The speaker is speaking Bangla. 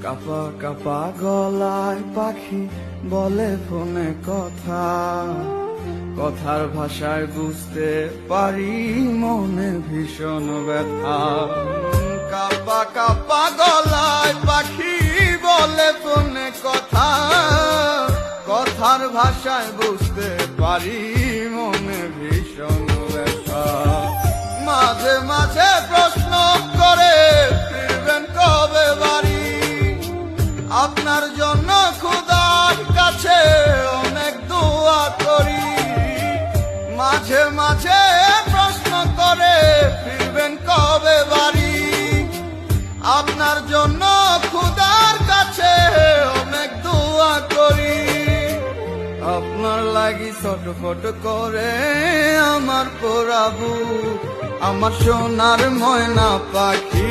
কাপা কাপা গলায় পাখি বলে ফোনে কথা, কথার ভাষায় বুঝতে পারি মনে ভীষণ ব্যথা। কাপা কাপা গলায় পাখি বলে ফোনে কথা, কথার ভাষায় বুঝতে পারি মনে ভীষণ ব্যথা। মাঝে মাঝে প্রশ্ন করে ফিরবেন কবে বাড়ি, আপনার জন্য খোদার কাছে অনেক দোয়া করি। মাঝে মাঝে প্রশ্ন করে ফিরবেন কবে বাড়ি, আপনার জন্য খোদার কাছে অনেক দোয়া করি। আপনার লাগি ছটফট করে আমার পোড়াবু, আমার সোনার ময়না পাখি।